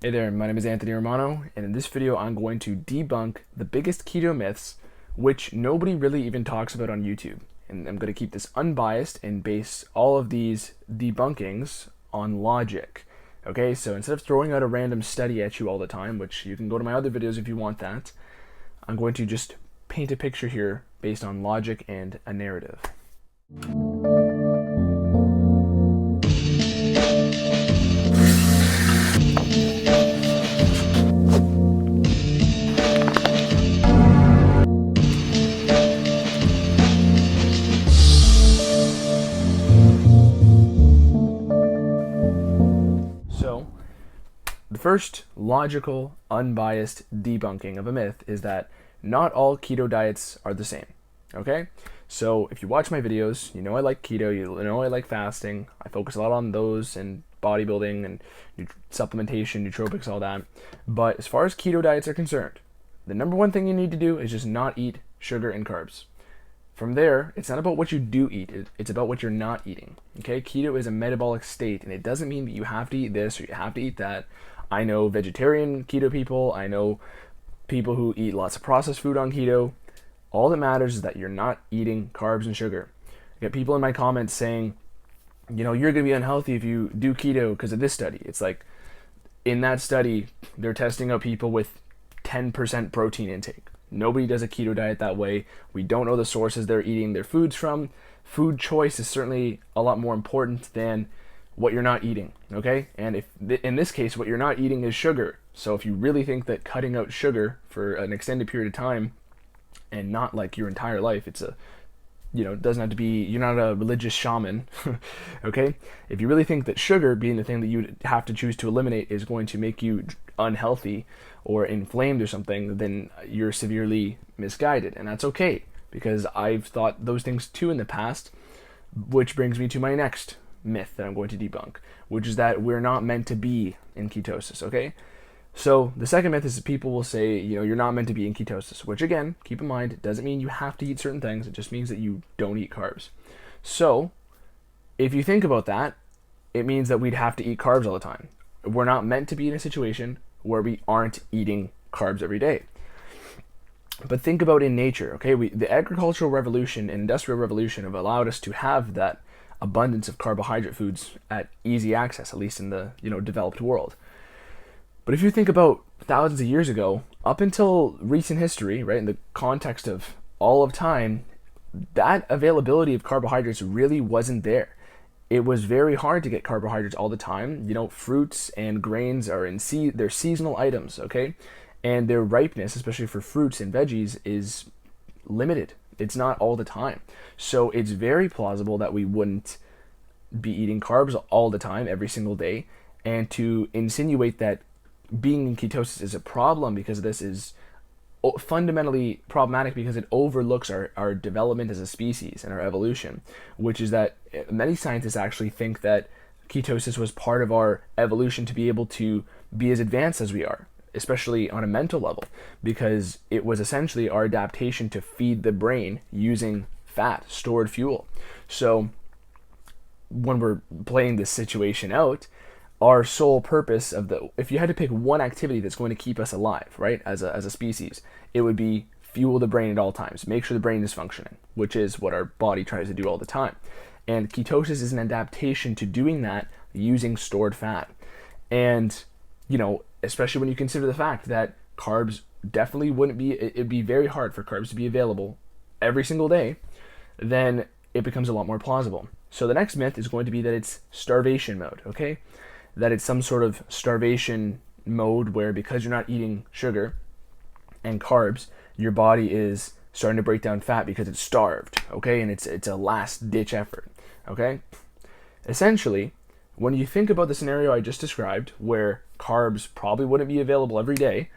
Hey there, my name is Anthony Romano, and in this video I'm going to debunk the biggest keto myths which nobody really even talks about on YouTube. And I'm going to keep this unbiased and base all of these debunkings on logic. Okay, so instead of throwing out a random study at you all the time, which you can go to my other videos if you want that, I'm going to just paint a picture here based on logic and a narrative. So, the first logical, unbiased debunking of a myth is that not all keto diets are the same. Okay? So, if you watch my videos, you know I like keto, you know I like fasting. I focus a lot on those and bodybuilding and supplementation, nootropics, all that. But as far as keto diets are concerned, the number one thing you need to do is just not eat sugar and carbs. From there, it's not about what you do eat, it's about what you're not eating. Okay, keto is a metabolic state, and it doesn't mean that you have to eat this or you have to eat that. I know vegetarian keto people, I know people who eat lots of processed food on keto. All that matters is that you're not eating carbs and sugar. I get people in my comments saying, you know, you're going to be unhealthy if you do keto because of this study. It's like, in that study, they're testing out people with 10% protein intake. Nobody does a keto diet that way. We don't know the sources they're eating their foods from. Food choice is certainly a lot more important than what you're not eating, okay? And if in this case, what you're not eating is sugar. So if you really think that cutting out sugar for an extended period of time and not like your entire life, it's a, you know, it doesn't have to be, you're not a religious shaman, okay? If you really think that sugar being the thing that you have to choose to eliminate is going to make you unhealthy or inflamed or something, then you're severely misguided, and that's okay, because I've thought those things too in the past, which brings me to my next myth that I'm going to debunk, which is that we're not meant to be in ketosis, okay? So the second myth is that people will say, you know, you're not meant to be in ketosis, which again, keep in mind, it doesn't mean you have to eat certain things, it just means that you don't eat carbs. So if you think about that, it means that we'd have to eat carbs all the time. We're not meant to be in a situation where we aren't eating carbs every day. But think about in nature, okay? The agricultural revolution and industrial revolution have allowed us to have that abundance of carbohydrate foods at easy access, at least in the, you know, developed world. But if you think about thousands of years ago, up until recent history, right, in the context of all of time, that availability of carbohydrates really wasn't there. It was very hard to get carbohydrates all the time. You know, fruits and grains are they're seasonal items, okay? And their ripeness, especially for fruits and veggies, is limited. It's not all the time. So it's very plausible that we wouldn't be eating carbs all the time, every single day. And to insinuate that being in ketosis is a problem because of this is fundamentally problematic because it overlooks our development as a species and our evolution, which is that many scientists actually think that ketosis was part of our evolution to be able to be as advanced as we are, especially on a mental level, because it was essentially our adaptation to feed the brain using fat, stored fuel. So when we're playing this situation out, our sole purpose if you had to pick one activity that's going to keep us alive, right, as a species, it would be fuel the brain at all times, make sure the brain is functioning, which is what our body tries to do all the time. And ketosis is an adaptation to doing that using stored fat. And, you know, especially when you consider the fact that carbs definitely wouldn't be, it'd be very hard for carbs to be available every single day, then it becomes a lot more plausible. So the next myth is going to be that it's starvation mode, okay? That it's some sort of starvation mode where because you're not eating sugar and carbs, your body is starting to break down fat because it's starved, okay? And it's a last ditch effort, okay? Essentially, when you think about the scenario I just described where carbs probably wouldn't be available every day,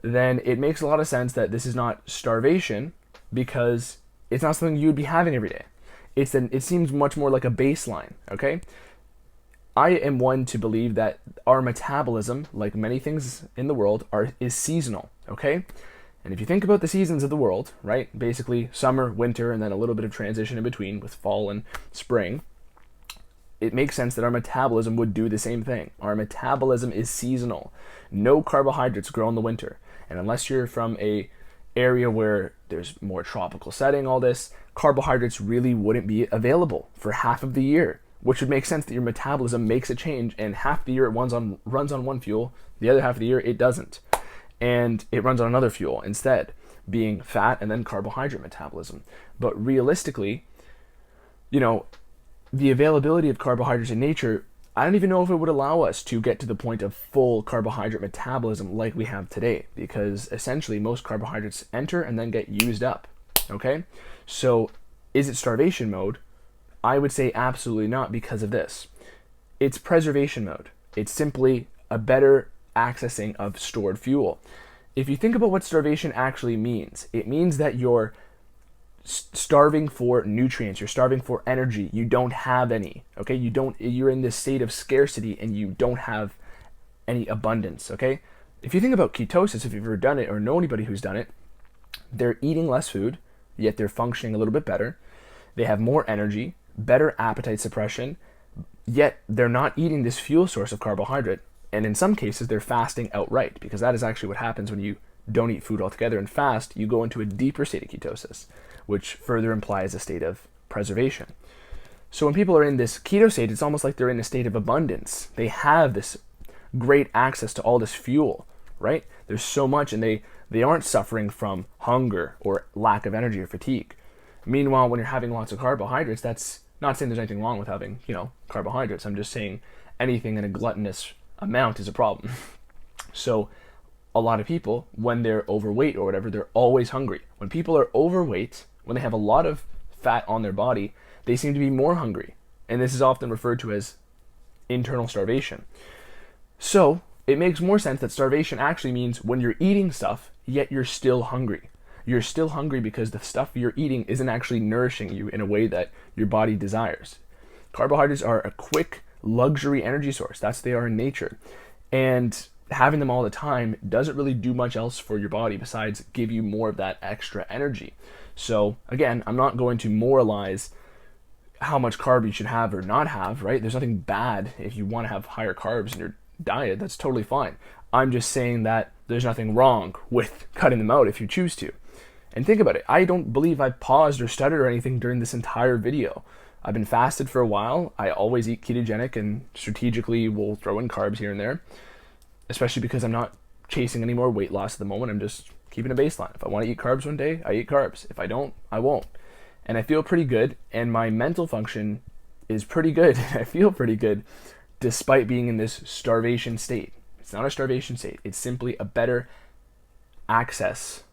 then it makes a lot of sense that this is not starvation because it's not something you would be having every day. It seems much more like a baseline, okay? I am one to believe that our metabolism, like many things in the world, is seasonal, okay? And if you think about the seasons of the world, right, basically summer, winter, and then a little bit of transition in between with fall and spring, it makes sense that our metabolism would do the same thing. Our metabolism is seasonal. No carbohydrates grow in the winter. And unless you're from a area where there's more tropical setting, all this, carbohydrates really wouldn't be available for half of the year, which would make sense that your metabolism makes a change, and half the year it runs on one fuel, the other half of the year it doesn't. And it runs on another fuel instead, being fat and then carbohydrate metabolism. But realistically, the availability of carbohydrates in nature, I don't even know if it would allow us to get to the point of full carbohydrate metabolism like we have today, because essentially most carbohydrates enter and then get used up, okay? So is it starvation mode? I would say absolutely not, because of this. It's preservation mode. It's simply a better accessing of stored fuel. If you think about what starvation actually means, it means that you're starving for nutrients, you're starving for energy, you don't have any, okay? You're in this state of scarcity and you don't have any abundance, okay? If you think about ketosis, if you've ever done it or know anybody who's done it, they're eating less food, yet they're functioning a little bit better. They have more energy, better appetite suppression, yet they're not eating this fuel source of carbohydrate. And in some cases, they're fasting outright, because that is actually what happens when you don't eat food altogether and fast. You go into a deeper state of ketosis, which further implies a state of preservation. So when people are in this keto state, it's almost like they're in a state of abundance. They have this great access to all this fuel, right? There's so much, and they aren't suffering from hunger or lack of energy or fatigue. Meanwhile, when you're having lots of carbohydrates, that's not saying there's anything wrong with having, carbohydrates. I'm just saying anything in a gluttonous amount is a problem. So a lot of people, when they're overweight or whatever, they're always hungry. When people are overweight, when they have a lot of fat on their body, they seem to be more hungry. And this is often referred to as internal starvation. So it makes more sense that starvation actually means when you're eating stuff, yet you're still hungry. You're still hungry because the stuff you're eating isn't actually nourishing you in a way that your body desires. Carbohydrates are a quick luxury energy source. That's what they are in nature. And having them all the time doesn't really do much else for your body besides give you more of that extra energy. So again, I'm not going to moralize how much carb you should have or not have, right? There's nothing bad if you want to have higher carbs in your diet. That's totally fine. I'm just saying that there's nothing wrong with cutting them out if you choose to. And think about it. I don't believe I paused or stuttered or anything during this entire video. I've been fasted for a while. I always eat ketogenic and strategically will throw in carbs here and there, especially because I'm not chasing any more weight loss at the moment. I'm just keeping a baseline. If I want to eat carbs one day, I eat carbs. If I don't, I won't. And I feel pretty good, and my mental function is pretty good. I feel pretty good despite being in this starvation state. It's not a starvation state. It's simply a better access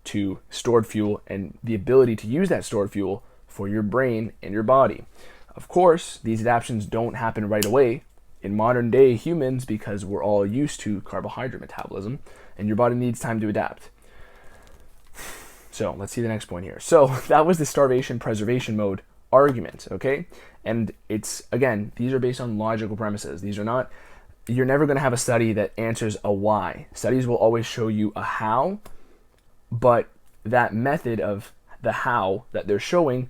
to stored fuel and the ability to use that stored fuel for your brain and your body. Of course, these adaptations don't happen right away in modern day humans because we're all used to carbohydrate metabolism and your body needs time to adapt. So let's see the next point here. So that was the starvation preservation mode argument, okay? And it's, again, these are based on logical premises. These are not, you're never going to have a study that answers a why. Studies will always show you a how, but that method of the how that they're showing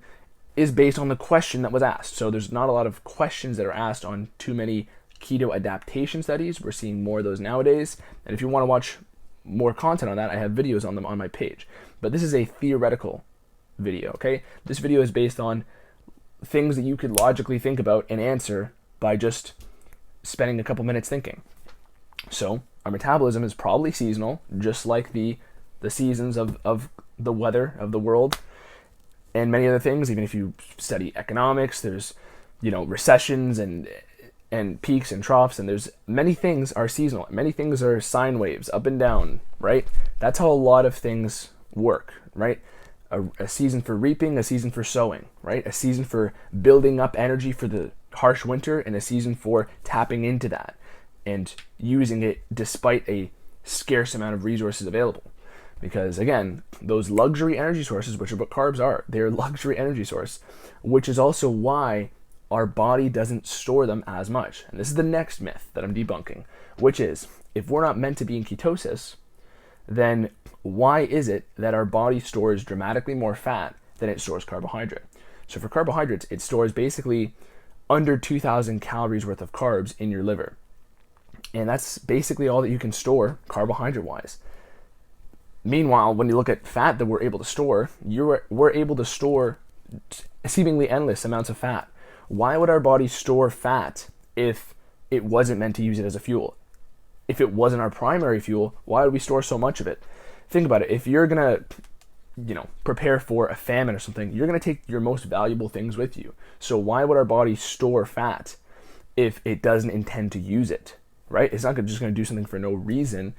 is based on the question that was asked. So there's not a lot of questions that are asked on too many keto adaptation studies. We're seeing more of those nowadays. And if you want to watch more content on that, I have videos on them on my page. But this is a theoretical video, okay? This video is based on things that you could logically think about and answer by just spending a couple minutes thinking. So our metabolism is probably seasonal, just like the seasons of the weather of the world and many other things. Even if you study economics, there's, recessions and peaks and troughs, and there's many things are seasonal. Many things are sine waves, up and down, right? That's how a lot of things work, right? A season for reaping, a season for sowing, right? A season for building up energy for the harsh winter, and a season for tapping into that and using it despite a scarce amount of resources available. Because again, those luxury energy sources, which are what carbs are, they're a luxury energy source, which is also why our body doesn't store them as much. And this is the next myth that I'm debunking, which is, if we're not meant to be in ketosis, then why is it that our body stores dramatically more fat than it stores carbohydrate? So for carbohydrates, it stores basically under 2,000 calories worth of carbs in your liver. And that's basically all that you can store carbohydrate-wise. Meanwhile, when you look at fat that we're able to store, we're able to store seemingly endless amounts of fat. Why would our body store fat if it wasn't meant to use it as a fuel? If it wasn't our primary fuel, why would we store so much of it? Think about it. If you're gonna, prepare for a famine or something, you're gonna take your most valuable things with you. So why would our body store fat if it doesn't intend to use it, right? It's not just gonna do something for no reason.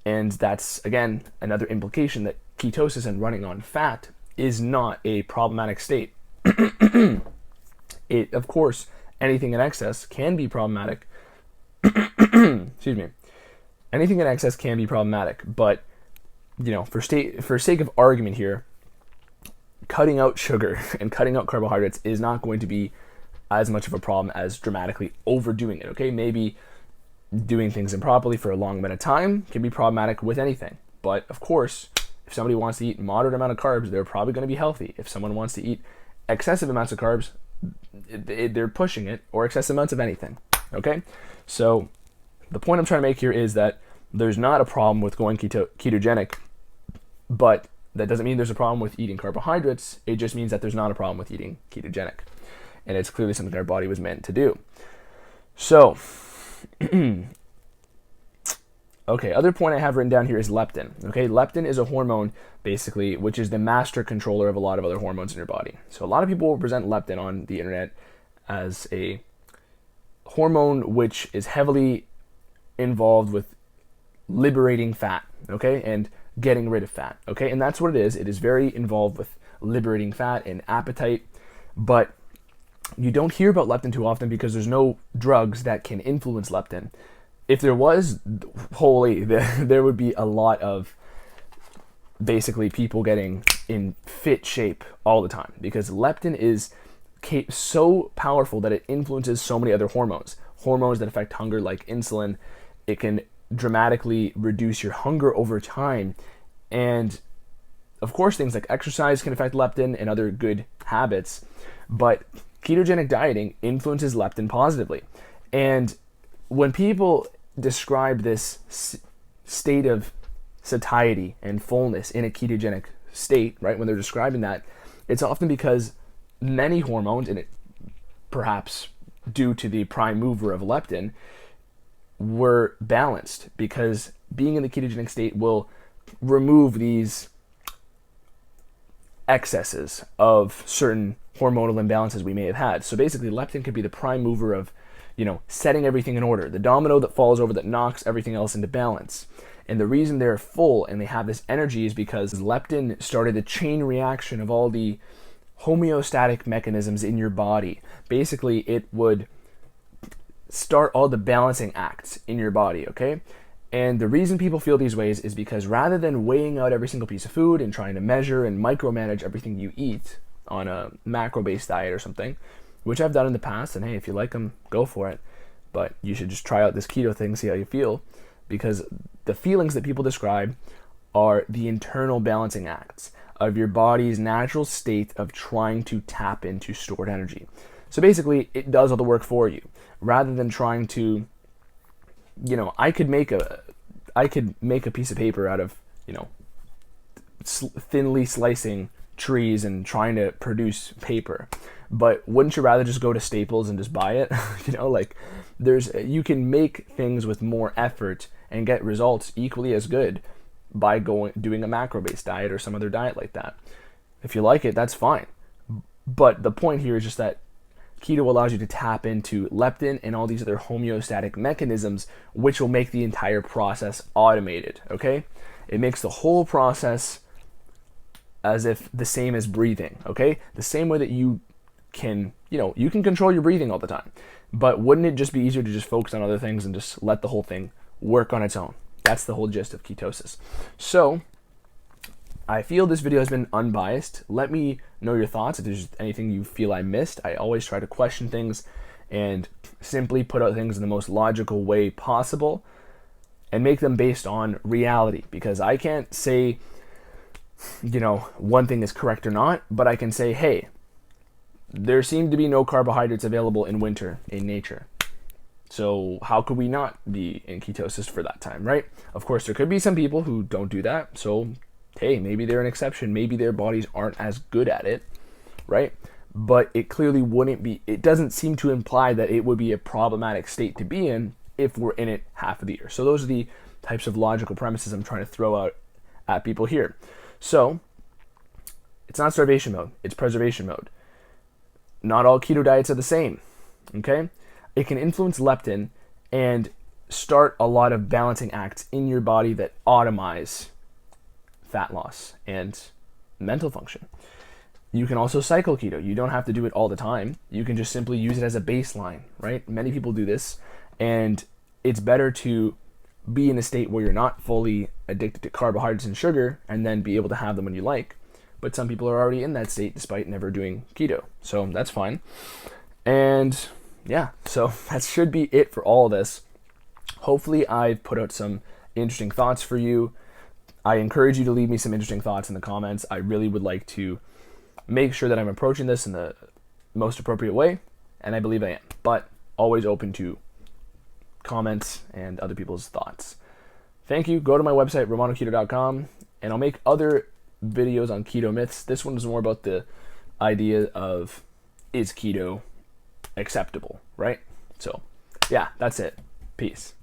And that's, again, another implication that ketosis and running on fat is not a problematic state. Of course, anything in excess can be problematic. Excuse me. Anything in excess can be problematic, but for sake of argument here, cutting out sugar and cutting out carbohydrates is not going to be as much of a problem as dramatically overdoing it. Okay, maybe doing things improperly for a long amount of time can be problematic with anything. But of course, if somebody wants to eat moderate amount of carbs, they're probably going to be healthy. If someone wants to eat excessive amounts of carbs, they're pushing it, or excessive amounts of anything. Okay, so the point I'm trying to make here is that there's not a problem with going ketogenic, but that doesn't mean there's a problem with eating carbohydrates. It just means that there's not a problem with eating ketogenic, and it's clearly something our body was meant to do. So okay, other point I have written down here is leptin. Okay, leptin is a hormone, basically, which is the master controller of a lot of other hormones in your body. So a lot of people will present leptin on the internet as a hormone which is heavily involved with liberating fat, okay, and getting rid of fat, okay, and that's what it is. It is very involved with liberating fat and appetite, but you don't hear about leptin too often because there's no drugs that can influence leptin. If there was, holy, there would be a lot of basically people getting in fit shape all the time, because leptin is so powerful that it influences so many other hormones that affect hunger, like insulin. It can dramatically reduce your hunger over time, and of course things like exercise can affect leptin and other good habits, but ketogenic dieting influences leptin positively. And when people describe this state of satiety and fullness in a ketogenic state, right, when they're describing that, it's often because many hormones, and it perhaps due to the prime mover of leptin, were balanced, because being in the ketogenic state will remove these excesses of certain hormonal imbalances we may have had. So basically, leptin could be the prime mover of, setting everything in order, the domino that falls over that knocks everything else into balance. And the reason they're full and they have this energy is because leptin started the chain reaction of all the homeostatic mechanisms in your body. Basically, it would start all the balancing acts in your body, okay? And the reason people feel these ways is because rather than weighing out every single piece of food and trying to measure and micromanage everything you eat on a macro-based diet or something, which I've done in the past, and hey, if you like them, go for it. But you should just try out this keto thing, see how you feel, because the feelings that people describe are the internal balancing acts of your body's natural state of trying to tap into stored energy. So basically, it does all the work for you, rather than trying to, I could make a piece of paper out of, thinly slicing trees and trying to produce paper. But wouldn't you rather just go to Staples and just buy it? You can make things with more effort and get results equally as good by doing a macro-based diet or some other diet like that. If you like it, that's fine. But the point here is just that keto allows you to tap into leptin and all these other homeostatic mechanisms, which will make the entire process automated, okay? It makes the whole process as if the same as breathing, okay? The same way that you can control your breathing all the time. But wouldn't it just be easier to just focus on other things and just let the whole thing work on its own? That's the whole gist of ketosis. So I feel this video has been unbiased. Let me know your thoughts. If there's anything you feel I missed, I always try to question things and simply put out things in the most logical way possible and make them based on reality, because I can't say, one thing is correct or not, but I can say, hey, there seem to be no carbohydrates available in winter in nature. So how could we not be in ketosis for that time, right? Of course, there could be some people who don't do that. So, hey, maybe they're an exception. Maybe their bodies aren't as good at it, right? But it clearly wouldn't be, it doesn't seem to imply that it would be a problematic state to be in if we're in it half of the year. So those are the types of logical premises I'm trying to throw out at people here. So it's not starvation mode, it's preservation mode. Not all keto diets are the same, okay? It can influence leptin and start a lot of balancing acts in your body that automize fat loss and mental function. You can also cycle keto. You don't have to do it all the time. You can just simply use it as a baseline, right? Many people do this, and it's better to be in a state where you're not fully addicted to carbohydrates and sugar and then be able to have them when you like. But some people are already in that state despite never doing keto. So that's fine. And yeah, so that should be it for all of this. Hopefully I've put out some interesting thoughts for you. I encourage you to leave me some interesting thoughts in the comments. I really would like to make sure that I'm approaching this in the most appropriate way, and I believe I am. But always open to comments and other people's thoughts. Thank you. Go to my website, romanoketo.com, and I'll make other videos on keto myths. This one is more about the idea of, is keto acceptable, right? So yeah, that's it. Peace.